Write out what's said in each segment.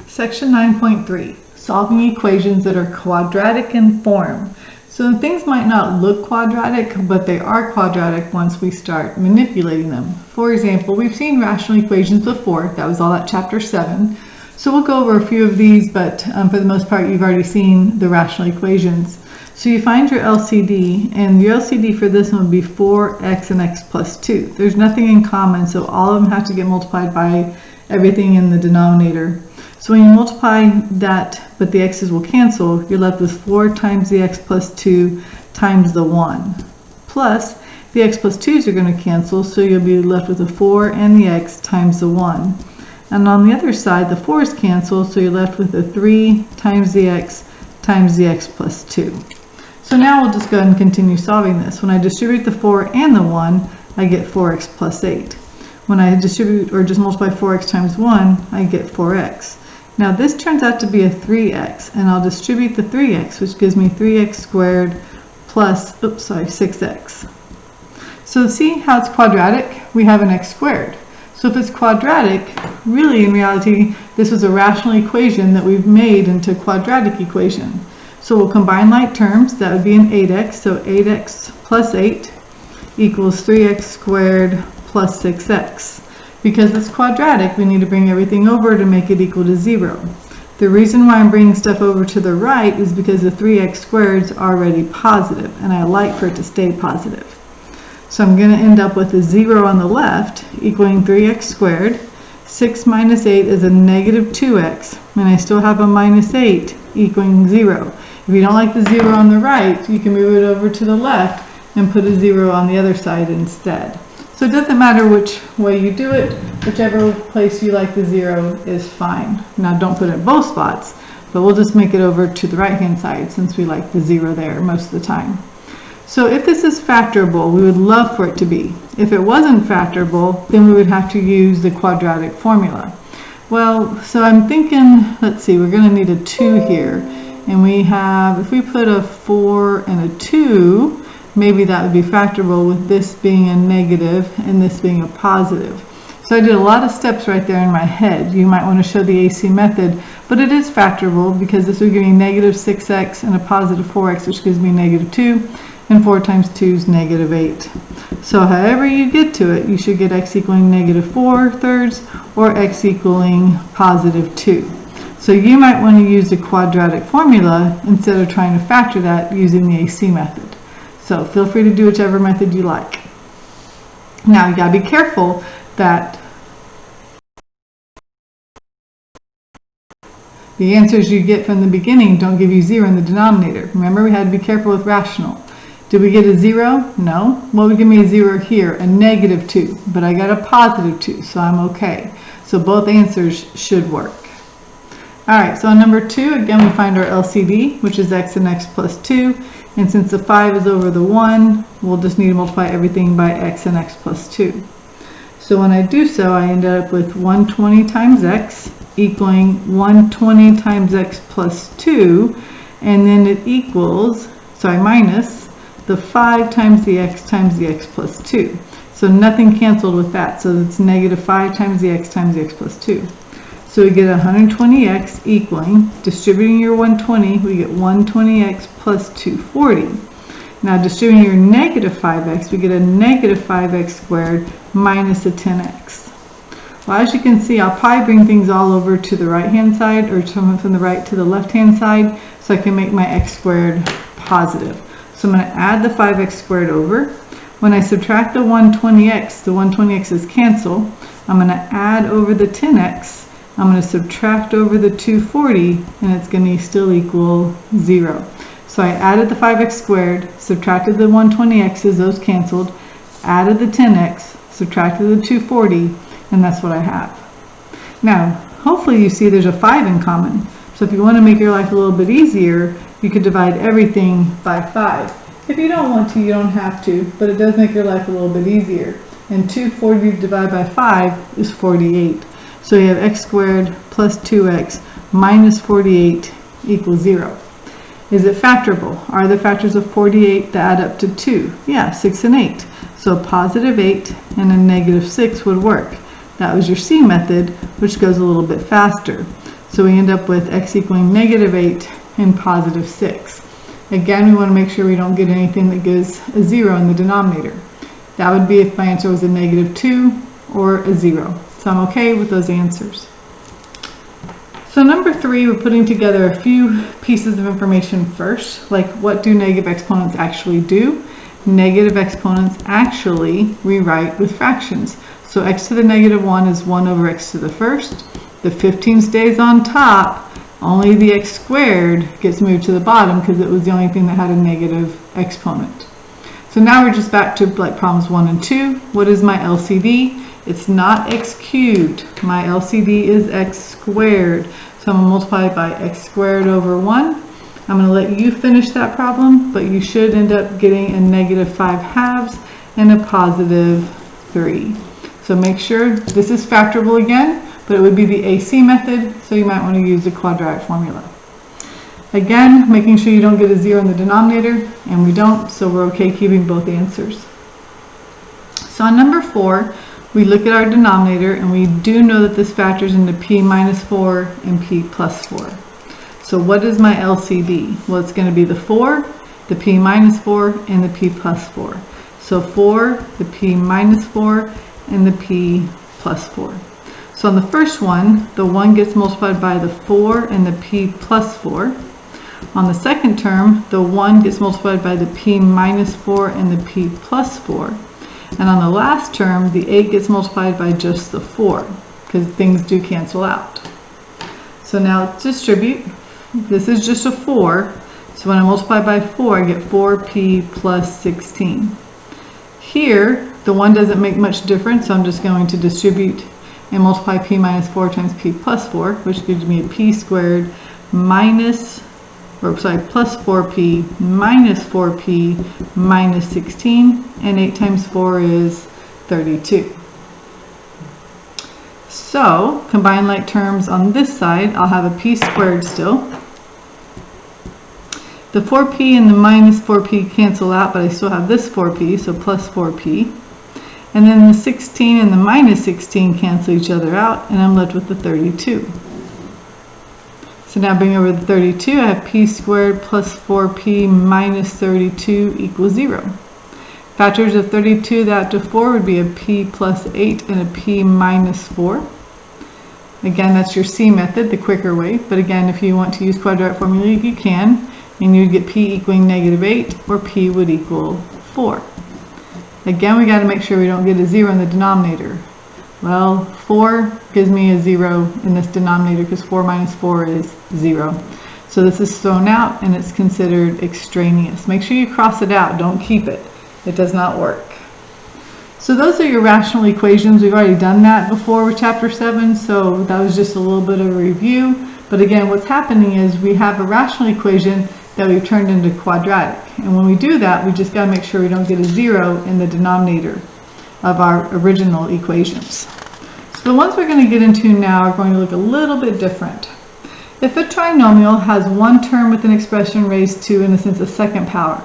Section 9.3, solving equations that are quadratic in form. So things might not look quadratic, but they are quadratic once we start manipulating them. For example, we've seen rational equations before. That was all at chapter 7. So we'll go over a few of these, but for the most part, you've already seen the rational equations. So you find your LCD, and your LCD for this one would be 4x and x plus 2. There's nothing in common, so all of them have to get multiplied by everything in the denominator. So when you multiply that, but the x's will cancel, you're left with 4 times the x plus 2 times the 1. Plus, the x plus 2's are going to cancel, so you'll be left with a 4 and the x times the 1. And on the other side, the 4's cancel, so you're left with a 3 times the x plus 2. So now we'll just go ahead and continue solving this. When I distribute the 4 and the 1, I get 4x plus 8. When I distribute or just multiply 4x times 1, I get 4x. Now this turns out to be a 3x, and I'll distribute the 3x, which gives me 3x squared plus, 6x. So see how it's quadratic? We have an x squared. So if it's quadratic, really in reality, this was a rational equation that we've made into a quadratic equation. So we'll combine like terms. That would be an 8x. So 8x plus 8 equals 3x squared plus 6x. Because it's quadratic, we need to bring everything over to make it equal to 0. The reason why I'm bringing stuff over to the right is because the 3x squared is already positive, and I like for it to stay positive. So I'm going to end up with a 0 on the left equaling 3x squared. 6 minus 8 is a negative 2x, and I still have a minus 8 equaling 0. If you don't like the 0 on the right, you can move it over to the left and put a 0 on the other side instead. So it doesn't matter which way you do it, whichever place you like the 0 is fine. Now don't put it in both spots, but we'll just make it over to the right hand side since we like the 0 there most of the time. So if this is factorable, we would love for it to be. If it wasn't factorable, then we would have to use the quadratic formula. Well, so I'm thinking, let's see, we're going to need a 2 here. And we have, if we put a 4 and a 2, maybe that would be factorable with this being a negative and this being a positive. So I did a lot of steps right there in my head. You might want to show the AC method, but it is factorable because this would give me negative 6x and a positive 4x, which gives me negative 2, and 4 times 2 is negative 8. So however you get to it, you should get x equaling negative 4/3 or x equaling positive 2. So you might want to use the quadratic formula instead of trying to factor that using the AC method. So feel free to do whichever method you like. Now you got to be careful that the answers you get from the beginning don't give you 0 in the denominator. Remember, we had to be careful with rational. Did we get a 0? No. What would give me a 0 here? A negative 2. But I got a positive 2, so I'm okay. So both answers should work. Alright, so on number 2, again we find our LCD, which is x and x plus 2. And since the 5 is over the 1, we'll just need to multiply everything by x and x plus 2. So when I do so, I end up with 120 times x equaling 120 times x plus 2. And then it equals, minus the 5 times the x plus 2. So nothing canceled with that. So it's negative 5 times the x plus 2. So we get 120x equaling, distributing your 120, we get 120x plus 240. Now distributing your negative 5x, we get a negative 5x squared minus a 10x. Well, as you can see, I'll probably bring things all over to the right hand side, or from the right to the left hand side, so I can make my x squared positive. So I'm going to add the 5x squared over. When I subtract the 120x's cancel. I'm going to add over the 10x. I'm going to subtract over the 240, and it's going to still equal 0. So I added the 5x squared, subtracted the 120x's, those canceled, added the 10x, subtracted the 240, and that's what I have. Now, hopefully you see there's a 5 in common. So if you want to make your life a little bit easier, you could divide everything by 5. If you don't want to, you don't have to, but it does make your life a little bit easier. And 240 divided by 5 is 48. So you have x squared plus 2x minus 48 equals 0. Is it factorable? Are the factors of 48 that add up to 2? Yeah, 6 and 8. So a positive 8 and a negative 6 would work. That was your C method, which goes a little bit faster. So we end up with x equaling -8 and positive 6. Again, we want to make sure we don't get anything that gives a 0 in the denominator. That would be if my answer was a -2 or a 0. So I'm okay with those answers. So number 3, we're putting together a few pieces of information first, like what do negative exponents actually do? Negative exponents actually rewrite with fractions. So x to the -1 is 1 over x to the first. The 15 stays on top. Only the x squared gets moved to the bottom because it was the only thing that had a negative exponent. So now we're just back to like problems 1 and 2. What is my LCD? It's not x cubed. My LCD is x squared. So I'm going to multiply it by x squared over 1. I'm going to let you finish that problem, but you should end up getting a -5/2 and a positive 3. So make sure this is factorable again, but it would be the AC method, so you might want to use the quadratic formula. Again, making sure you don't get a 0 in the denominator, and we don't, so we're okay keeping both answers. So on number 4, we look at our denominator, and we do know that this factors into p minus 4 and p plus 4. So what is my LCD? Well, it's going to be the 4, the p minus 4, and the p plus 4. So 4, the p minus 4, and the p plus 4. So on the first one, the 1 gets multiplied by the 4 and the p plus 4. On the second term, the 1 gets multiplied by the p minus 4 and the p plus 4. And on the last term, the 8 gets multiplied by just the 4, because things do cancel out. So now let's distribute. This is just a 4, so when I multiply by 4, I get 4p plus 16. Here, the 1 doesn't make much difference, so I'm just going to distribute and multiply p minus 4 times p plus 4, which gives me a p squared plus 4p minus 4p minus 16, and 8 times 4 is 32. So, combine like terms on this side, I'll have a p squared still. The 4p and the minus 4p cancel out, but I still have this 4p, so plus 4p. And then the 16 and the minus 16 cancel each other out, and I'm left with the 32. So now bring over the 32, I have p squared plus 4p minus 32 equals 0. Factors of 32 that to 4 would be a p plus 8 and a p minus 4. Again, that's your C method, the quicker way. But again, if you want to use quadratic formula, you can. And you'd get p equaling -8, or p would equal 4. Again, we got to make sure we don't get a 0 in the denominator. Well, 4 gives me a 0 in this denominator because 4 minus 4 is 0. So this is thrown out and it's considered extraneous. Make sure you cross it out. Don't keep it. It does not work. So those are your rational equations. We've already done that before with chapter 7, so that was just a little bit of a review. But again, what's happening is we have a rational equation that we've turned into quadratic. And when we do that, we just got to make sure we don't get a 0 in the denominator of our original equations. So the ones we're going to get into now are going to look a little bit different. If a trinomial has one term with an expression raised to, in a sense, a second power,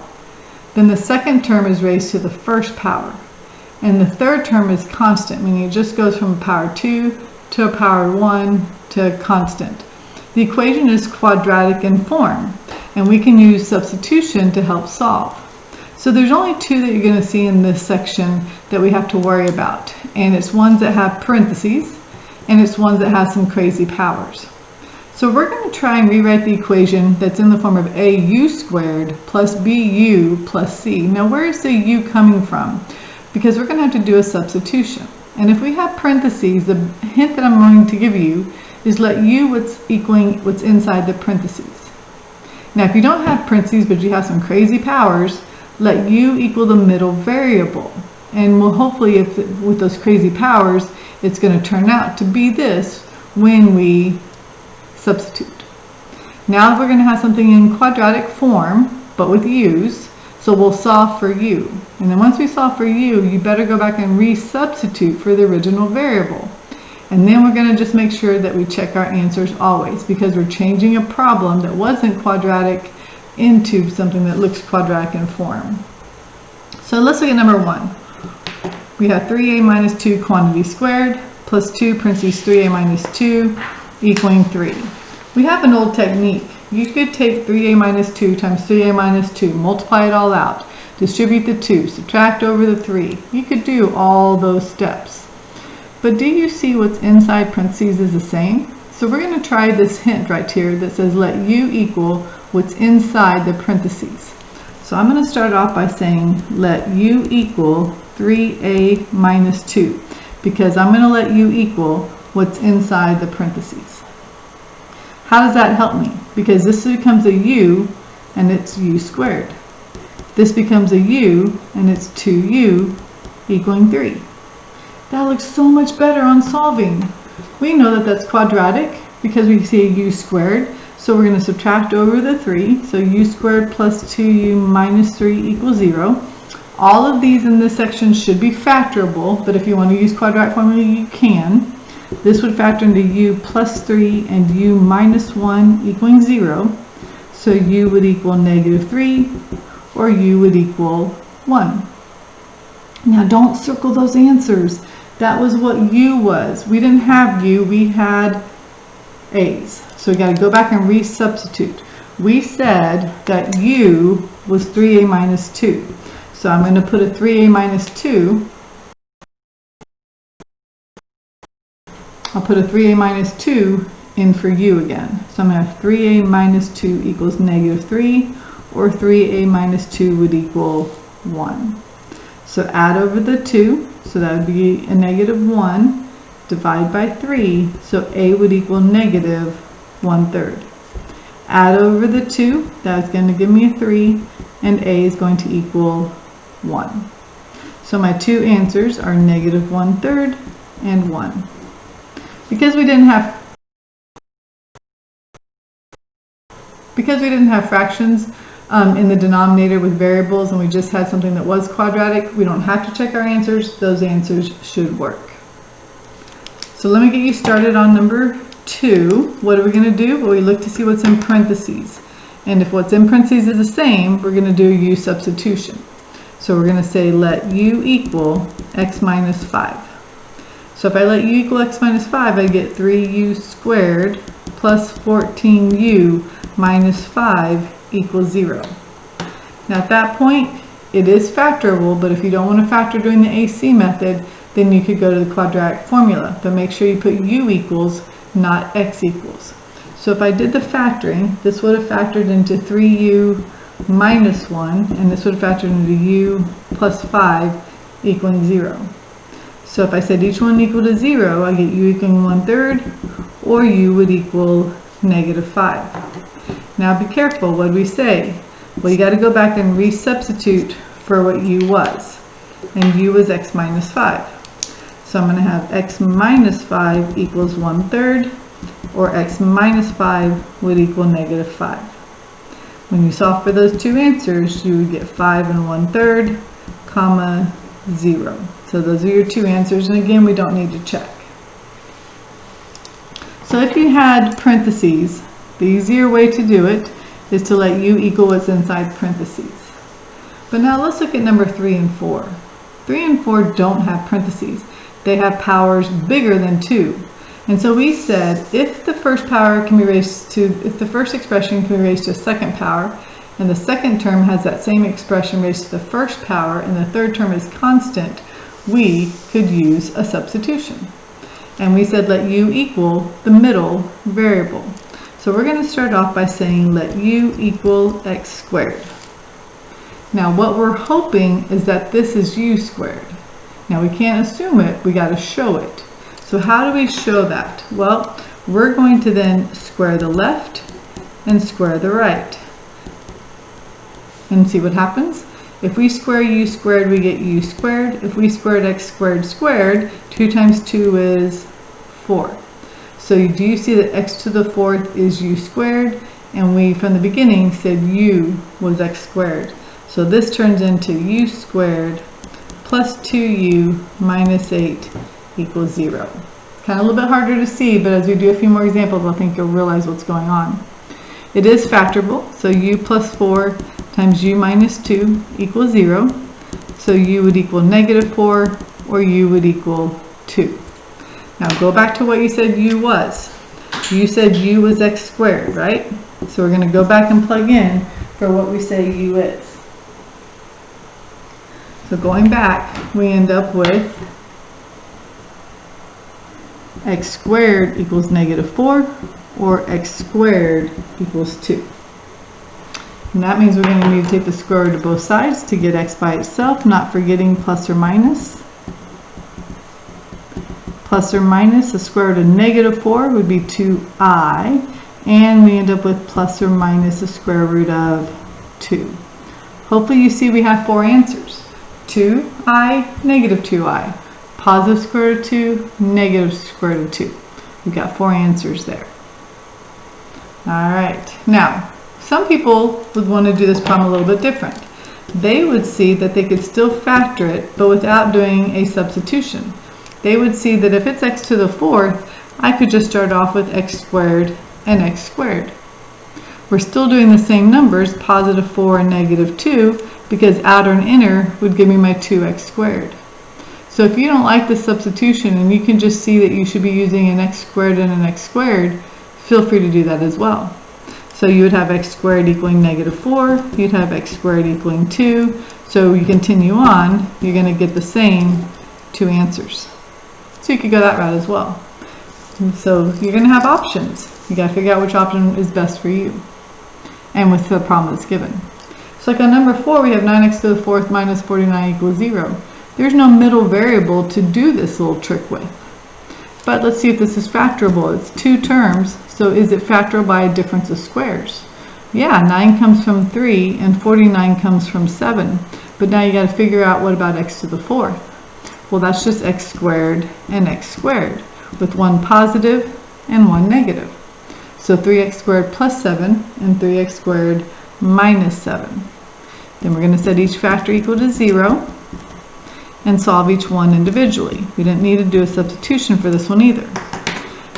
then the second term is raised to the first power. And the third term is constant, meaning it just goes from a power 2 to a power 1 to constant. The equation is quadratic in form, and we can use substitution to help solve. So there's only two that you're going to see in this section that we have to worry about, and it's ones that have parentheses, and it's ones that have some crazy powers. So we're going to try and rewrite the equation that's in the form of au squared plus bu plus c. Now where is the u coming from? Because we're going to have to do a substitution. And if we have parentheses, the hint that I'm going to give you is let u what's equaling what's inside the parentheses. Now if you don't have parentheses but you have some crazy powers, let u equal the middle variable. And we'll hopefully, with those crazy powers, it's going to turn out to be this when we substitute. Now we're going to have something in quadratic form, but with u's. So we'll solve for u. And then once we solve for u, you better go back and resubstitute for the original variable. And then we're going to just make sure that we check our answers always, because we're changing a problem that wasn't quadratic into something that looks quadratic in form. So let's look at number 1. We have 3a minus 2 quantity squared plus 2 parentheses 3a minus 2 equaling 3. We have an old technique. You could take 3a minus 2 times 3a minus 2, multiply it all out, distribute the 2, subtract over the 3. You could do all those steps. But do you see what's inside parentheses is the same? So we're going to try this hint right here that says let u equal what's inside the parentheses. So I'm going to start off by saying let u equal 3a minus 2, because I'm going to let u equal what's inside the parentheses. How does that help me? Because this becomes a u and it's u squared. This becomes a u and it's 2u equaling 3. That looks so much better on solving. We know that that's quadratic because we see a u squared. So we're going to subtract over the 3. So u squared plus 2u minus 3 equals 0. All of these in this section should be factorable, but if you want to use quadratic formula, you can. This would factor into u plus 3 and u minus 1 equaling 0. So u would equal negative 3, or u would equal 1. Now don't circle those answers. That was what u was. We didn't have u, we had a's. So we got to go back and resubstitute. We said that u was 3a minus 2. So I'm going to put a 3a minus 2. I'll put a 3a minus 2 in for u again. So I'm going to have 3a minus 2 equals negative 3, or 3a minus 2 would equal 1. So add over the 2, so that would be a negative 1, divide by 3, so a would equal negative 1/3. Add over the 2, that's going to give me a 3, and a is going to equal 1. So my two answers are negative 1/3 and 1. Because we didn't have fractions in the denominator with variables, and we just had something that was quadratic, we don't have to check our answers. Those answers should work. So let me get you started on number 2. What are we going to do? Well, we look to see what's in parentheses. And if what's in parentheses is the same, we're going to do u substitution. So we're going to say let u equal x minus 5. So if I let u equal x minus 5, I get 3u squared plus 14u minus 5 equals 0. Now at that point, it is factorable, but if you don't want to factor doing the AC method, then you could go to the quadratic formula. But make sure you put u equals, not x equals. So if I did the factoring, this would have factored into 3u minus 1, and this would have factored into u plus 5 equaling 0. So if I said each one equal to 0, I get u equaling 1/3, or u would equal negative 5. Now be careful, what do we say? Well, you got to go back and resubstitute for what u was. And u was x minus 5. So I'm going to have x minus 5 equals 1/3, or x minus 5 would equal negative 5. When you solve for those two answers, you would get 5 and 1/3, comma, 0. So those are your two answers, and again, we don't need to check. So if you had parentheses, the easier way to do it is to let u equal what's inside parentheses. But now let's look at number 3 and 4. 3 and 4 don't have parentheses. They have powers bigger than 2. And so we said if the first expression can be raised to a second power, and the second term has that same expression raised to the first power, and the third term is constant, we could use a substitution. And we said let u equal the middle variable. So we're going to start off by saying let u equal x squared. Now what we're hoping is that this is u squared. Now we can't assume it, we got to show it. So how do we show that? Well, we're going to then square the left and square the right. And see what happens? If we square u squared, we get u squared. If we squared x squared squared, 2 times 2 is 4. So do you see that x to the 4th is u squared? And we, from the beginning, said u was x squared. So this turns into u squared plus 2u minus 8 equals 0. Kind of a little bit harder to see, but as we do a few more examples, I think you'll realize what's going on. It is factorable, so u plus 4 times u minus 2 equals 0. So u would equal negative 4, or u would equal 2. Now go back to what you said u was. You said u was x squared, right? So we're going to go back and plug in for what we say u is. So going back, we end up with x squared equals -4, or x squared equals 2. And that means we're going to need to take the square root of both sides to get x by itself, not forgetting plus or minus. Plus or minus the square root of -4 would be 2i, and we end up with plus or minus the square root of 2. Hopefully you see we have 4 answers. 2i, -2i. Positive square root of 2, negative square root of 2. We've got 4 answers there. Alright, now some people would want to do this problem a little bit different. They would see that they could still factor it, but without doing a substitution. They would see that if it's x to the 4th, I could just start off with x squared and x squared. We're still doing the same numbers, positive 4 and -2, because outer and inner would give me my 2x squared. So if you don't like the substitution and you can just see that you should be using an x squared and an x squared, feel free to do that as well. So you would have x squared equaling -4, you'd have x squared equaling 2. So you continue on, you're going to get the same 2 answers. So you could go that route as well. And so you're going to have options. You got to figure out which option is best for you and with the problem that's given. So like on number 4, we have 9x to the 4th minus 49 equals 0. There's no middle variable to do this little trick with. But let's see if this is factorable. It's 2 terms, so is it factorable by a difference of squares? Yeah, 9 comes from 3 and 49 comes from 7. But now you got to figure out what about x to the 4th. Well, that's just x squared and x squared, with one positive and one negative. So 3x squared plus 7 and 3x squared minus 7. Then we're going to set each factor equal to 0 and solve each one individually. We didn't need to do a substitution for this one either.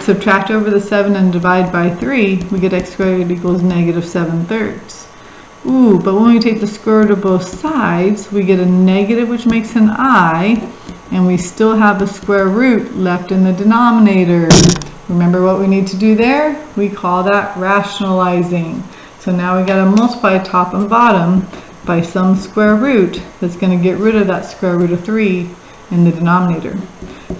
Subtract over the 7 and divide by 3, we get x squared equals -7/3. Ooh, but when we take the square root of both sides, we get a negative, which makes an I, and we still have the square root left in the denominator. Remember what we need to do there? We call that rationalizing. So now we got to multiply top and bottom by some square root that's going to get rid of that square root of 3 in the denominator.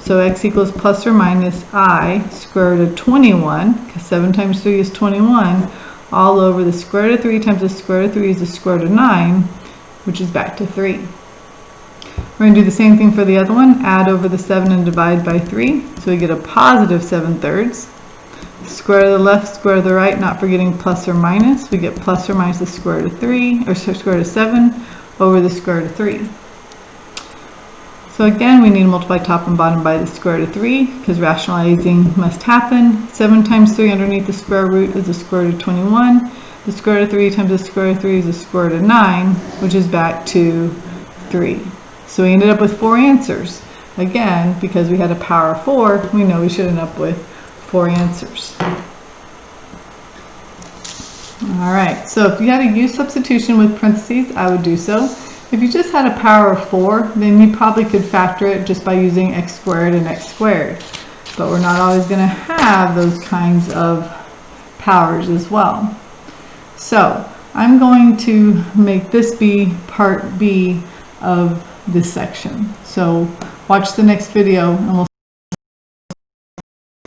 So x equals plus or minus I square root of 21, because 7 times 3 is 21, all over the square root of 3 times the square root of 3 is the square root of 9, which is back to 3. We're going to do the same thing for the other one, add over the 7 and divide by 3, so we get a positive 7/3. Square root of the left, square root of the right, not forgetting plus or minus, we get plus or minus the square root of 3, or square root of 7 over the square root of 3. So again, we need to multiply top and bottom by the square root of 3, because rationalizing must happen. 7 times 3 underneath the square root is the square root of 21. The square root of 3 times the square root of 3 is the square root of 9, which is back to 3. So we ended up with 4 answers. Again, because we had a power of 4, we know we should end up with 4 answers. Alright, so if you had to use substitution with parentheses, I would do so. If you just had a power of 4, then you probably could factor it just by using x squared and x squared. But we're not always going to have those kinds of powers as well. So I'm going to make this be part B of this section. So watch the next video and we'll